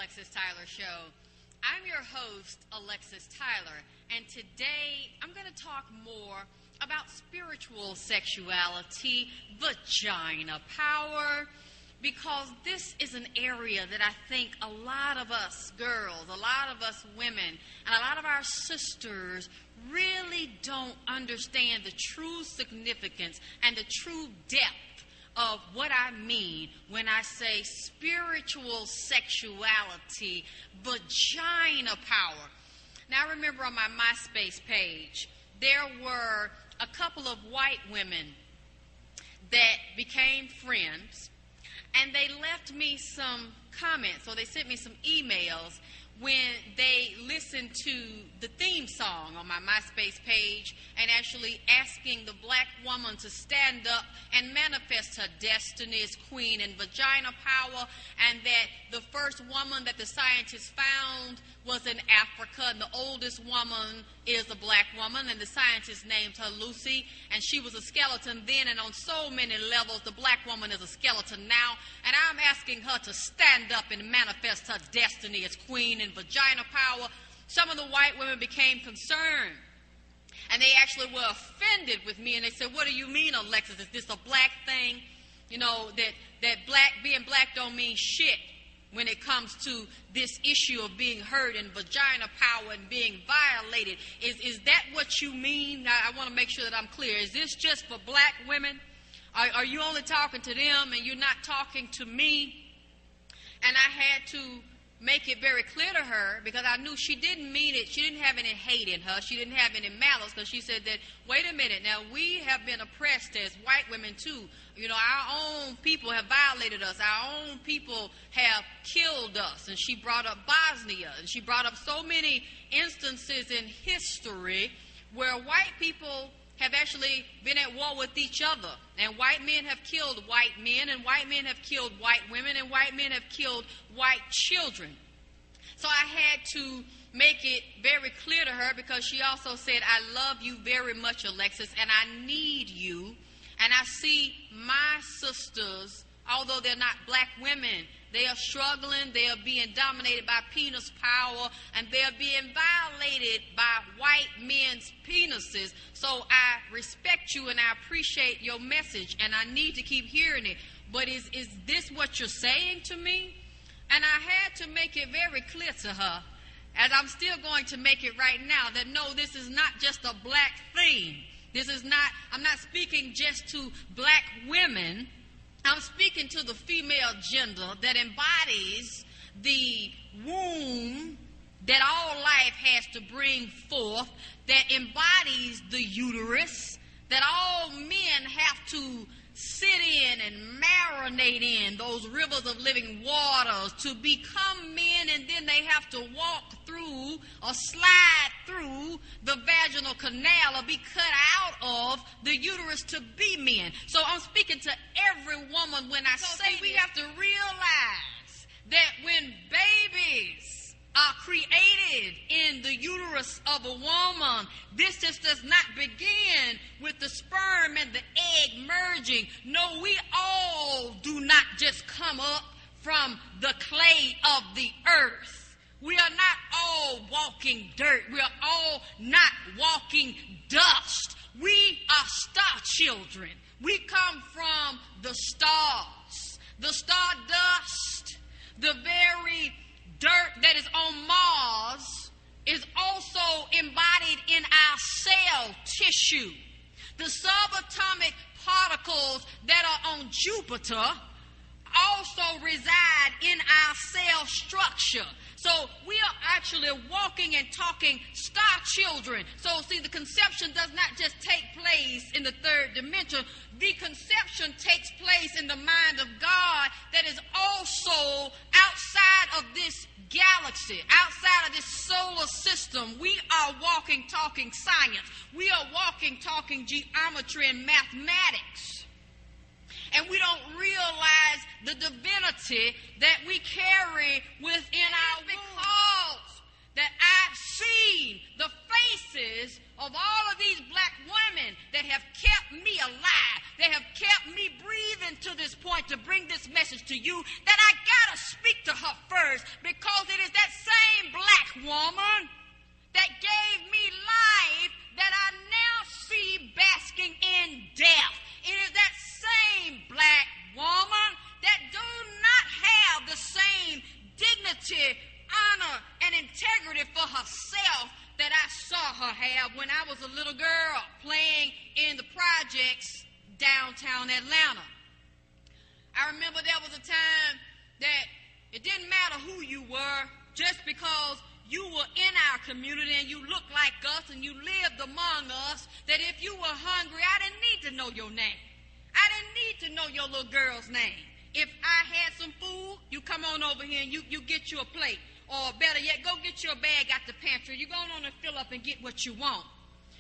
Alexyss Tylor Show. I'm your host, Alexyss Tylor, and today I'm going to talk more about spiritual sexuality, vagina power, because this is an area that I think a lot of us girls, a lot of us women, and a lot of our sisters really don't understand the true significance and the true depth of what I mean when I say spiritual sexuality, vagina power. Now, I remember on my MySpace page, there were a couple of white women that became friends, and they left me some comments, or they sent me some emails when they listened to the theme song on my MySpace page and actually asking the black woman to stand up and manifest her destiny as queen and vagina power, and that the first woman that the scientists found was in Africa, and the oldest woman is a black woman, and the scientists named her Lucy, and she was a skeleton then, and on so many levels, the black woman is a skeleton now, and I'm asking her to stand up and manifest her destiny as queen and vagina power. Some of the white women became concerned, and they actually were offended with me, and they said, "What do you mean, Alexyss? Is this a black thing? You know, that being black don't mean shit when it comes to this issue of being hurt and vagina power and being violated. Is that what you mean?" I want to make sure that I'm clear. Is this just for black women? Are you only talking to them and you're not talking to me? And I had to make it very clear to her, because I knew she didn't mean it. She didn't have any hate in her. She didn't have any malice, because she said that, wait a minute, now we have been oppressed as white women too. You know, our own people have violated us. Our own people have killed us. And she brought up Bosnia, and she brought up so many instances in history where white people have actually been at war with each other. And white men have killed white men, and white men have killed white women, and white men have killed white children. So I had to make it very clear to her, because she also said, "I love you very much, Alexyss, and I need you. And I see my sisters, although they're not black women, they are struggling, they are being dominated by penis power, and they are being violated by white men's penises. So I respect you and I appreciate your message, and I need to keep hearing it. But is this what you're saying to me?" And I had to make it very clear to her, as I'm still going to make it right now, that no, this is not just a black thing. I'm not speaking just to black women. I'm speaking to the female gender that embodies the womb that all life has to bring forth, that embodies the uterus, that all men have to sit in and marinate in, those rivers of living waters to become men, and then they have to walk through or slide through the vaginal canal or be cut out of the uterus to be men. So I'm speaking to every woman when I say we have to realize that when babies are created in the uterus of a woman, this just does not begin with the sperm and the egg merging. No, we all do not just come up from the clay of the earth. We are not all walking dirt. We are all not walking dust. We are star children. We come from the stars. The star dust, the very dirt that is on Mars, is also embodied in our cell tissue. The subatomic particles that are on Jupiter also reside in our cell structure. So we are actually walking and talking star children. So see, the conception does not just take place in the third dimension. The conception takes place in the mind of God that is also outside of this galaxy, outside of this solar system. We are walking, talking science. We are walking, talking geometry and mathematics. And we don't realize the divinity that we carry within our because that I've seen the faces of all of these black women that have kept me alive, that have kept me breathing to this point to bring this message to you, that I gotta speak to her first, because woman that gave me life that I now see basking in death. It is that same black woman that do not have the same dignity, honor, and integrity for herself that I saw her have when I was a little girl playing in the projects downtown Atlanta. I remember there was a time that it didn't matter who you were, just because you were in our community and you looked like us and you lived among us, that if you were hungry, I didn't need to know your name. I didn't need to know your little girl's name. If I had some food, you come on over here and you get you a plate. Or better yet, go get your bag out the pantry. You go on and fill up and get what you want.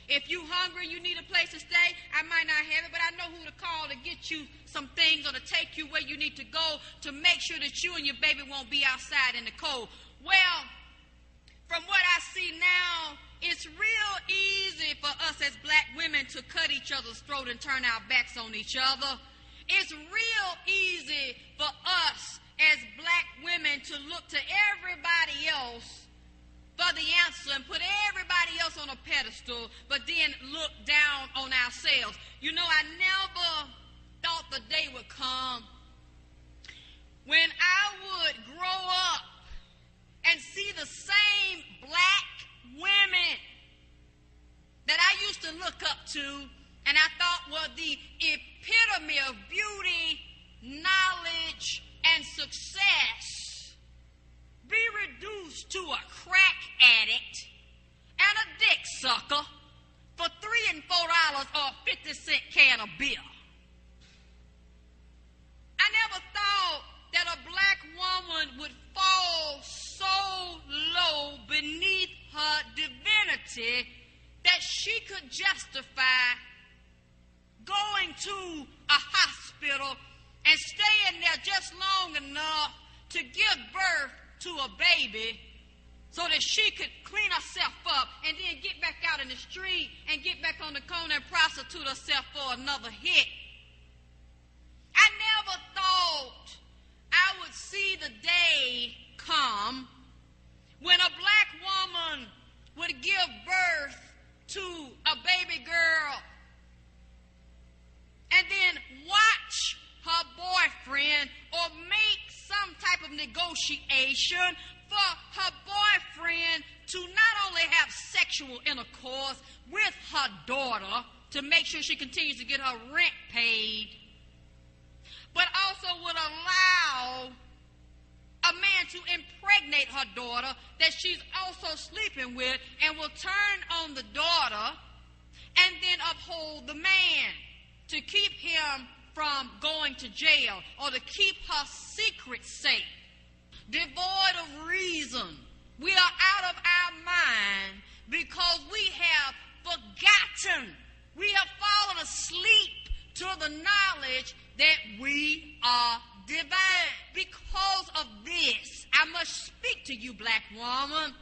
If you hungry and you need a place to stay, I might not have it, but I know who to call to get you some things or to take you where you need to go to make sure that you and your baby won't be outside in the cold. Well, from what I see now, it's real easy for us as black women to cut each other's throat and turn our backs on each other. It's real easy for us as black women to look to everybody else for the answer and put everybody else on a pedestal, but then look down on ourselves. You know, I never thought the day would come when I would grow up and see the same black women that I used to look up to and I thought were the epitome of beauty, knowledge, and success be reduced to a crack addict and a dick sucker for $3 and $4 or a 50-cent can of beer. I never thought that a black woman would fall so low beneath her divinity that she could justify going to a hospital and staying there just long enough to give birth to a baby so that she could clean herself up and then get back out in the street and get back on the corner and prostitute herself for another hit. I never thought I would see the day come when a black woman would give birth to a baby girl and then watch her boyfriend or make some type of negotiation for her boyfriend to not only have sexual intercourse with her daughter to make sure she continues to get her rent paid, but also would allow a man to impregnate her daughter that she's also sleeping with and will turn on the daughter and then uphold the man to keep him from going to jail or to keep her secret safe. Devoid of reason. We are out of our mind because we have forgotten. We have fallen asleep to the knowledge that we are divine. Because of this, I must speak to you, black woman.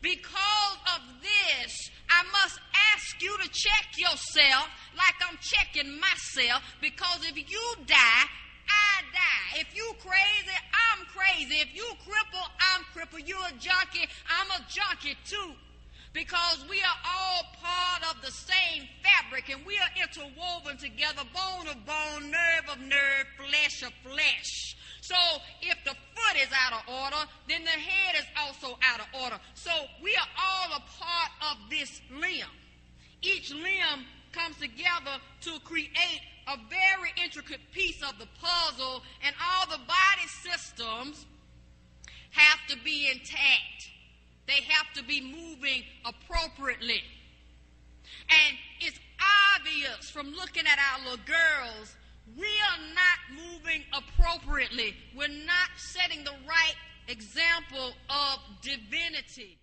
Because of this, I must ask you to check yourself like I'm checking myself, because if you die, I die. If you crazy, I'm crazy. If you cripple, I'm crippled. You're a junkie, I'm a junkie too. Because we are all part of the same fabric and we are interwoven together, bone of bone, nerve of nerve, flesh of flesh. So if the foot is out of order, then the head is also out of order. So we are all a part of this limb. Each limb comes together to create a very intricate piece of the puzzle, and all the body systems have to be intact. They have to be moving appropriately. And it's obvious from looking at our little girls, we are not moving appropriately. We're not setting the right example of divinity.